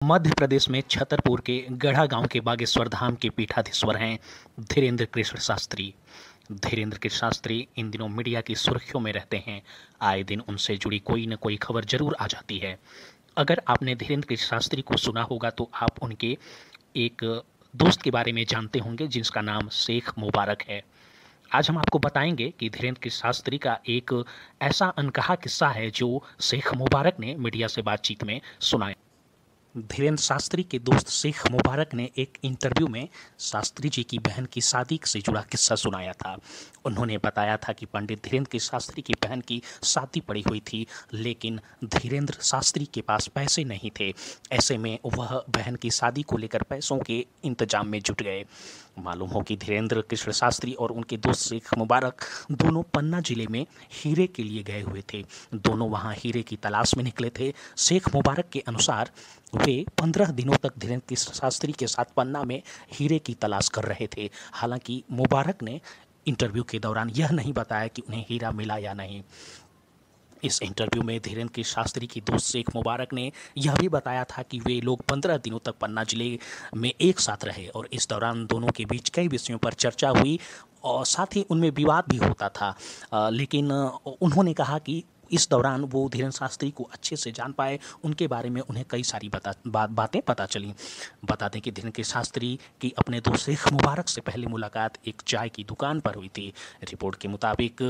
मध्य प्रदेश में छतरपुर के गढ़ा गांव के बागेश्वर धाम के पीठाधीश्वर हैं धीरेन्द्र कृष्ण शास्त्री। धीरेन्द्र कृष्ण शास्त्री इन दिनों मीडिया की सुर्खियों में रहते हैं। आए दिन उनसे जुड़ी कोई न कोई खबर जरूर आ जाती है। अगर आपने धीरेन्द्र कृष्ण शास्त्री को सुना होगा तो आप उनके एक दोस्त के बारे में जानते होंगे जिसका नाम शेख मुबारक है। आज हम आपको बताएंगे कि धीरेन्द्र कृष्ण शास्त्री का एक ऐसा अनकहा किस्सा है जो शेख मुबारक ने मीडिया से बातचीत में सुनाया। धीरेन्द्र शास्त्री के दोस्त शेख मुबारक ने एक इंटरव्यू में शास्त्री जी की बहन की शादी से जुड़ा किस्सा सुनाया था। उन्होंने बताया था कि पंडित धीरेन्द्र कृष्ण शास्त्री की बहन की शादी पड़ी हुई थी, लेकिन धीरेन्द्र शास्त्री के पास पैसे नहीं थे। ऐसे में वह बहन की शादी को लेकर पैसों के इंतजाम में जुट गए। मालूम हो कि धीरेन्द्र कृष्ण शास्त्री और उनके दोस्त शेख मुबारक दोनों पन्ना जिले में हीरे के लिए गए हुए थे। दोनों वहां हीरे की तलाश में निकले थे। शेख मुबारक के अनुसार वे 15 दिनों तक धीरेन्द्र कृष्ण शास्त्री के साथ पन्ना में हीरे की तलाश कर रहे थे। हालांकि मुबारक ने इंटरव्यू के दौरान यह नहीं बताया कि उन्हें हीरा मिला या नहीं। इस इंटरव्यू में धीरेन्द्र कृष्ण शास्त्री की दोस्त शेख मुबारक ने यह भी बताया था कि वे लोग 15 दिनों तक पन्ना जिले में एक साथ रहे और इस दौरान दोनों के बीच कई विषयों पर चर्चा हुई और साथ ही उनमें विवाद भी होता था। लेकिन उन्होंने कहा कि इस दौरान वो धीरेन्द्र शास्त्री को अच्छे से जान पाए। उनके बारे में उन्हें कई सारी बातें पता चली। बता दें कि धीरेन्द्र कृष्ण शास्त्री की अपने दोस्त शेख मुबारक से पहले मुलाकात एक चाय की दुकान पर हुई थी। रिपोर्ट के मुताबिक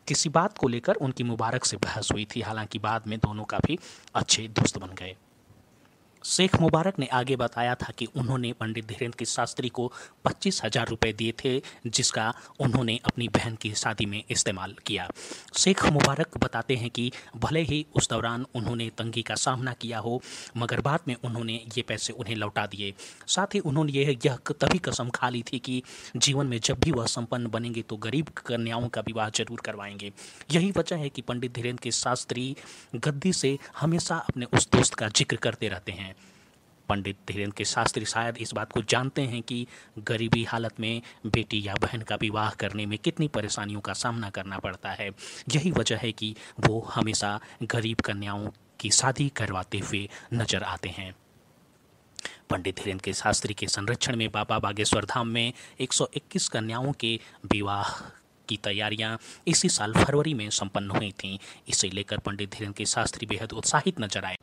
किसी बात को लेकर उनकी मुबारक से बहस हुई थी। हालांकि बाद में दोनों काफ़ी अच्छे दोस्त बन गए। शेख मुबारक ने आगे बताया था कि उन्होंने पंडित धीरेन्द्र कृष्ण शास्त्री को 25,000 रुपये दिए थे, जिसका उन्होंने अपनी बहन की शादी में इस्तेमाल किया। शेख मुबारक बताते हैं कि भले ही उस दौरान उन्होंने तंगी का सामना किया हो, मगर बाद में उन्होंने ये पैसे उन्हें लौटा दिए। साथ ही उन्होंने यह तभी कसम खा ली थी कि जीवन में जब भी वह संपन्न बनेंगे तो गरीब कन्याओं का विवाह जरूर करवाएंगे। यही वजह है कि पंडित धीरेन्द्र कृष्ण शास्त्री गद्दी से हमेशा अपने उस दोस्त का जिक्र करते रहते हैं। पंडित धीरेन्द्र कृष्ण शास्त्री शायद इस बात को जानते हैं कि गरीबी हालत में बेटी या बहन का विवाह करने में कितनी परेशानियों का सामना करना पड़ता है। यही वजह है कि वो हमेशा गरीब कन्याओं की शादी करवाते हुए नजर आते हैं। पंडित धीरेन्द्र कृष्ण शास्त्री के संरक्षण में बाबा बागेश्वर धाम में 121 कन्याओं के विवाह की तैयारियां इसी साल फरवरी में संपन्न हुई थीं। इसे लेकर पंडित धीरेन्द्र कृष्ण शास्त्री बेहद उत्साहित नजर आए।